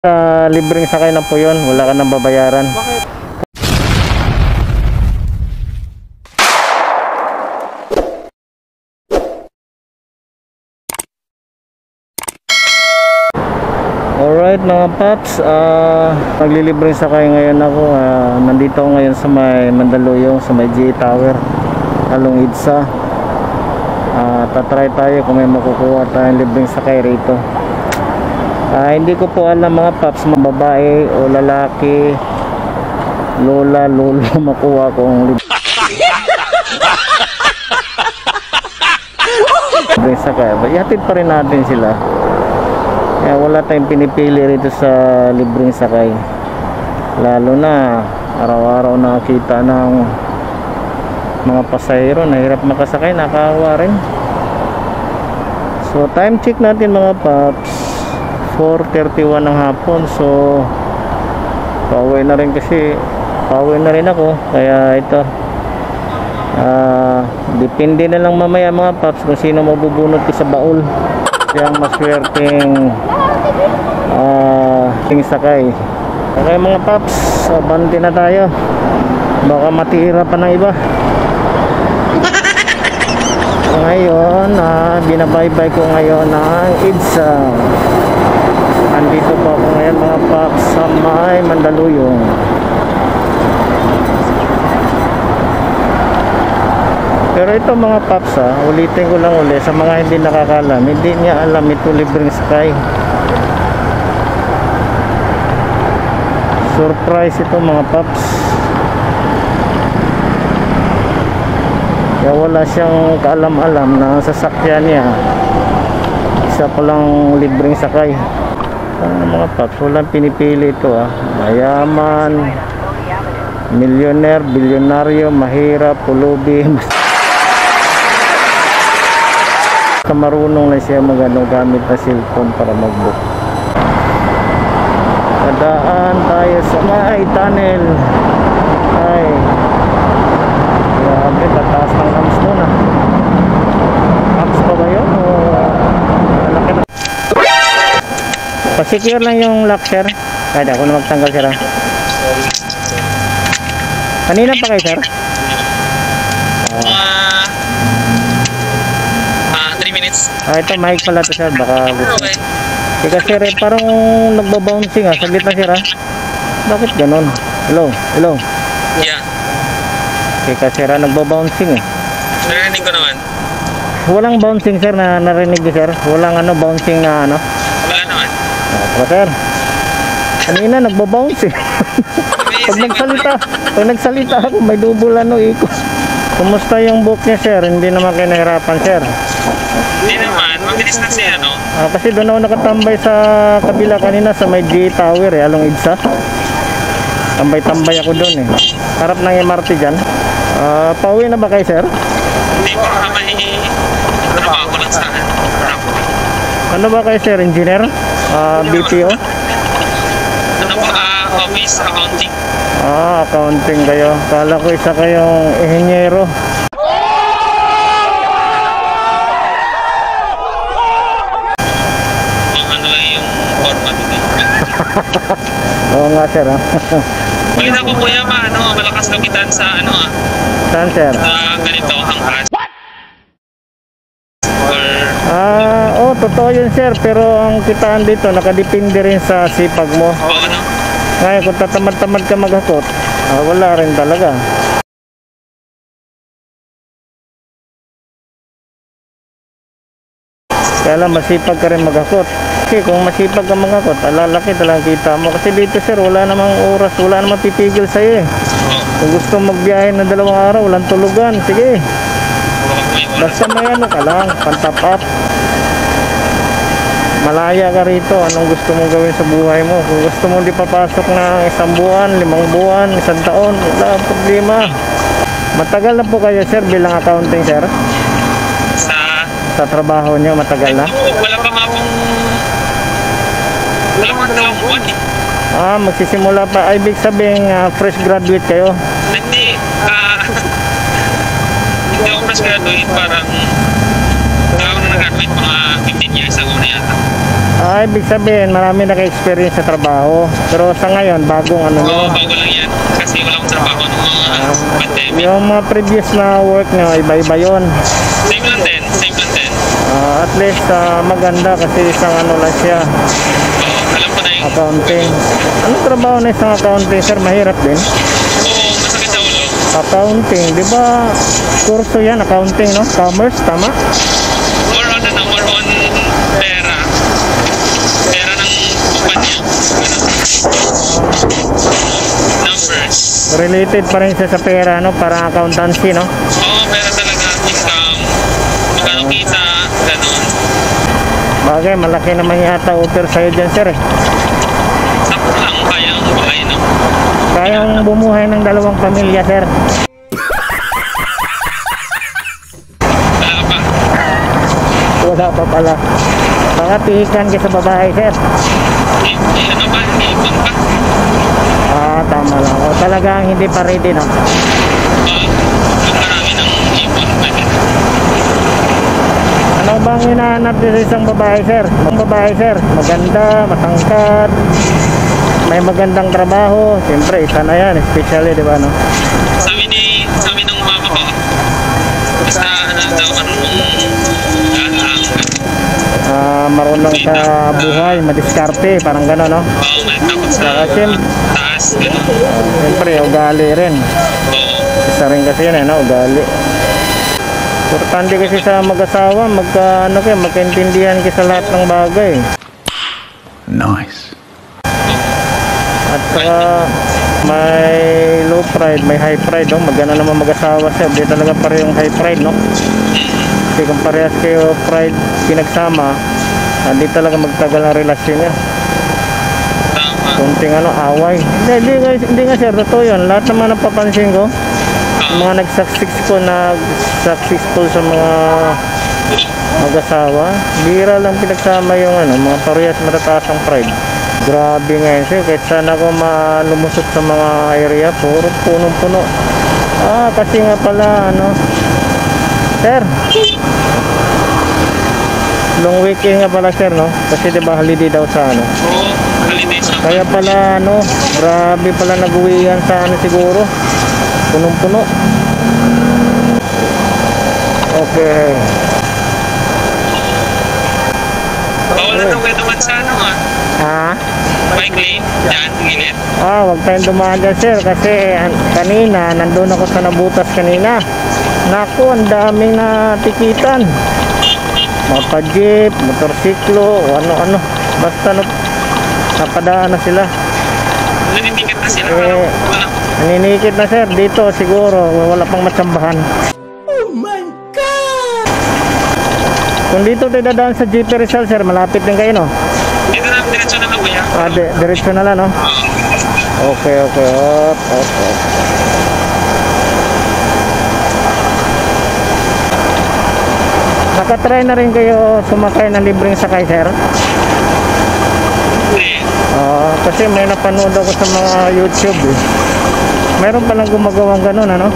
Libreng sakay na po yun, wala ka nang babayaran. Bakit? Alright mga paps, paglilibreng sakay ngayon ako. Nandito ako ngayon sa may Mandaluyong, sa may GA Tower, Along Idsa. Tatry tayo kung may makukuha tayong libreng sakay rito. Hindi ko po alam mga paps, babae o lalaki, lola, lolo, makuha kong libreng sakay. Ihatid pa rin natin sila. Kaya wala tayong pinipili rito sa libreng sakay. Lalo na araw-araw nakakita ng mga pasahero na hirap makasakay, nakakawa rin. So time check natin mga paps, 4:31 ng hapon. So pauwi na rin ako. Kaya ito, depende na lang mamaya mga paps kung sino mabubunot ko sa baul. Yung maswerteng sakay. Okay mga paps, bante na tayo, baka matira pa ng iba. Ngayon binabaybay ko ngayon ang Idsa. Andito pa ako ngayon mga paps sa may Mandaluyong. Pero ito mga paps, ulitin ko lang ulit sa mga hindi nakakalam, hindi niya alam ito libreng sakay. Surprise ito mga paps. Kaya wala siyang kaalam-alam na sasakyan niya isa pa lang libreng sakay. Mga paps, walang pinipili ito mayaman, milyoner, bilyonaryo, mahirap, pulubi. Marunong na siya gamit na cellphone para mag-book. Dadaan tayo sa may tunnel. Ay, grabe, tataas ng hams muna. Hams pa ba yun? O malaki na? Pasecure lang yung lock, sir. Kaya ako na magtanggal, sir. Kanina pa kayo, sir? 3 minutes. Ito mic pala to, sir. Baka gusto. Teka, sir, parang nagbabouncing saglit na, sir. Bakit ganon? Hello? Yeah. Teka, sir, nagbabouncing Narinig ko naman. Walang bouncing, sir, na narinig niyo, sir. Walang bouncing na Wala naman. Sir, kanina nagbabounce pag nagsalita ako may double ikot. Kumusta yung book niya, sir? Hindi naman kayo nahirapan, sir? Hindi naman, mabilis na siya, no? Kasi doon ako nakatambay sa kabila kanina sa may GA Tower, Along Idsa. Tambay ako doon harap ng MRT dyan. Pauwi na ba kayo, sir? Hindi ko may trabaho ko lang sa Ano ba kayo, sir? Engineer? BPO? Ano ba? Office accounting. Accounting kayo. Kala ko isa kayong ehenyero. Ano lang yung format ito. Oo nga, sir. Balita ko kuya malakas kapitan sa Saan, sir? ganito, hangkas. Totoo yun, sir. Pero ang kitaan dito nakadepende rin sa sipag mo. Ngayon kung tatamad-tamad ka maghakot, wala rin talaga. Kaya lang masipag ka rin maghakot. Kasi kung masipag ka maghakot, lalaki talagang kita mo. Kasi dito, sir, wala namang oras, wala namang pipigil sa'yo Kung gusto magbiyahe ng 2 araw, walang tulugan, sige. Basta may ka lang, pan-top up. Malaya ka rito, anong gusto mong gawin sa buhay mo. Kung gusto mong di papasok na 1 buwan, 5 buwan, 1 taon, wala ang problema. Matagal na po kayo, sir, bilang accounting, sir? Sa trabaho nyo, matagal na? Wala pa nga pong dalawang buwan magsisimula pa. Ibig sabihin, fresh graduate kayo? Hindi ako fresh graduate, parang ako na nag-graduate mga 15 years ago na yata. Ibig sabihin, marami naka-experience sa trabaho. Pero sa ngayon, bagong ano Oo, nyo. bago lang yan. Kasi wala akong trabaho nung mga pandemic. Yung mga previous na work nyo, iba-iba yun. Same lang din, same lang din. At least maganda kasi isang ano lang siya, Oo, alam ko na yung... accounting. Anong trabaho na isang accounting, sir? Mahirap din. Oo, masakit sa ulo. Accounting, di ba? Kurso yan, accounting, no? Commerce, tama? More on ano, more on pera. Pera ng kumpanya. Numbers. Related pa rin siya sa pera, no? Parang accountancy, no? Oo, pera talaga. Income. Magkano kita. Ganon. Bagay, malaki naman yata offer sa'yo dyan, sir. Sakto lang. Kaya ang buhay, no? Kayang bumuhay ng dalawang pamilya, sir. Wala ka pa. Wala pa pala. Baka pihikan ka sa babae, sir. Ano ba? Ipon pa. Tama lang. O talagang hindi pa ready, no? Pag marami ng ipon, pwede. Ano bang hinahanap niyo sa isang babae, sir? Ang babae, sir, maganda, matangkad, may magandang trabaho. Siyempre, isa na yan, especially, di ba, no? Sabi ng mama ko, basta ano daw, marunong galang. Marunong sa buhay, madiskarte, parang gano'n, no? Oo, may takot sa taas, gano'n. Siyempre, ugali rin. Oo. Isa rin kasi yun, no? Ugali. Importante kasi sa mag-asawa, magkaintindihan kayo sa lahat ng bagay. Nice. At saka may low pride, may high pride, no? Magana naman mag-asawa siya, di talaga parehong high pride, no? Kasi kung parehas kayo pride pinagsama, hindi talaga magtagal ang relasyon niya. Tama. Kunting away. Hindi nga sir, totoo yun. Lahat naman napapansin ko, mga nag-successful sa mga mag-asawa, bira lang pinagsama yung mga parehas matataas ang pride. Grabe nga yun sir, kahit sana ako malumusot sa mga area, puro punong-puno. Kasi nga pala sir, long weekend nga pala sir, no? Kasi diba holiday daw sa Oo, holiday sa kaya pala grabe pala nag-uwihan sa siguro, punong-puno. Okay. bawal na daw kayo naman sa bike lane, dyan, gilid. Wag tayong dumaan dyan sir kasi kanina, nandun ako sa nabutas kanina. Naku, ang daming natikitan. Mga pa-jeep, motorsiklo, ano-ano. Basta napadaan na sila. Nanitiket na sila. Wala. Naninikit na sir, dito siguro, wala pang matsambahan. Oh my God! Kung dito tayo dadaan sa GP Rizal sir, malapit din kayo, no? Dito na, diretso na lang kuya. Diretso na lang, no? Okay. Op. Nakatry na rin kayo sumakay ng libreng sakay, sir? Hindi. Kasi may napanood ako sa mga YouTube, eh. Meron palang gumagawang ganun, ano?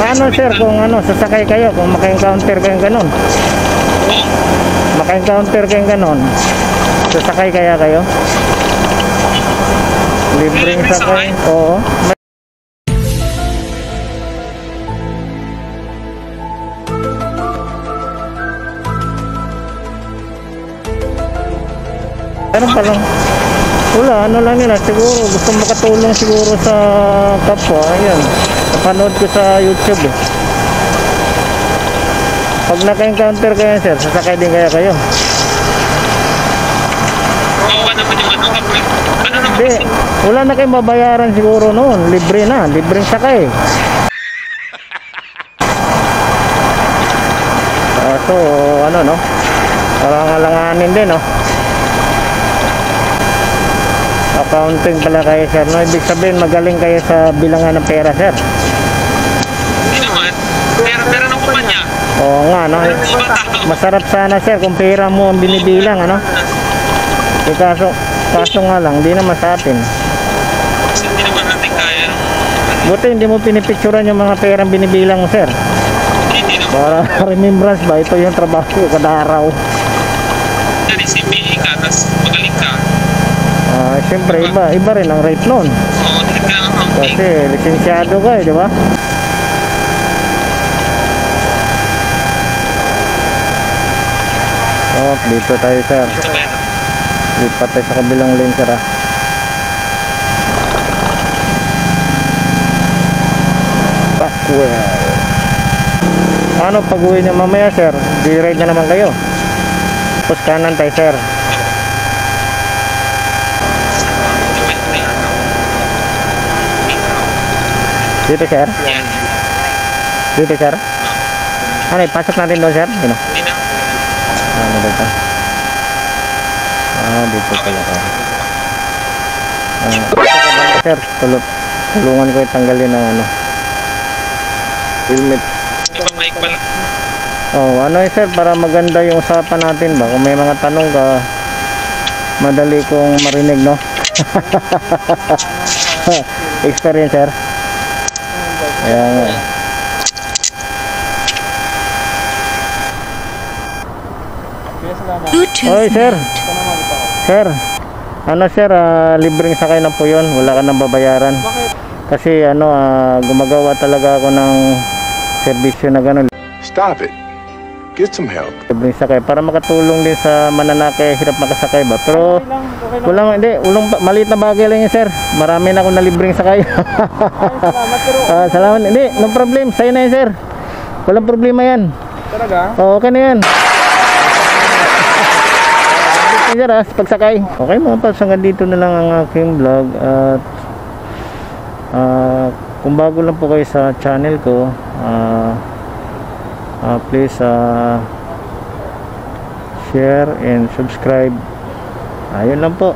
Paano, sir, kung sasakay kayo, kung maka-encounter kayong ganun? Maka-encounter kayong ganun, sasakay kaya kayo? Libreng sakay? Oo. Meron palang, wala, lang nila, siguro, gusto makatulong siguro sa kapwa, ayan, napanood ko sa YouTube, eh. Pag naka-encounter kayo, sir, sasakay din kaya kayo? Oo, naman yung kapag. Ano naman Hindi, wala na kayong mabayaran siguro noon, libre na, libreng sakay. So, no? Parang alanganin din, no? Accounting pala kayo, sir, no? Ibig sabihin magaling kayo sa bilangan ng pera, sir. Hindi naman. Pera ng kumpanya. Oo nga, no? Masarap sana, sir, kung pera mo ang binibilang, ano? Kaso nga lang, hindi naman sa atin. Kasi hindi naman natin kaya. Buti hindi mo pinipicturan yung mga perang binibilang mo, sir. Hindi naman. Para remembrance ba, ito yung trabaho ko kada araw. CPA ka, tapos magaling ka. Siyempre iba rin ang rate nun. Oo, hindi ka ng accounting. Kasi lisensyado ka di ba? Dito tayo sir. Ito ba yan? Lipat tayo sa kabilang lane sir Backwell. Ano pag-uwi niya mamaya sir? Di-ride na naman kayo. Tapos kanan tayo sir. Dito sir? Yan. Dito sir? Ano pasok natin doon sir? Hindi na. Ano dito? Dito pala ka. Sir, tulungan ko itanggalin ng helmet. Ito ba mic pala? Sir, para maganda yung usapan natin ba? Kung may mga tanong ka, madali kong marinig, no? Experience, sir. Ayan. Oy, sir. Sir. Sir, libreng sakay na po 'yon. Wala ka nang babayaran. Bakit? Kasi gumagawa talaga ako ng serbisyo na gano'n. Stop it. Get some help. Libreng sakay para makatulong din sa mananakay, hirap makasakay ba. Pero Okay lang. maliit na bagay lang 'yan, sir. Marami na akong nalibreng sakay. Salamat pero Salamat. Hindi, no problem. Sa'yo na 'yan, sir. Walang problema 'yan. talaga. Okay na 'yan. Sir, pagsakay. Okay mga paps, hanggang dito na lang ang aking vlog. At kung bago lang po kayo sa channel ko, please share and subscribe. Ayun lang po.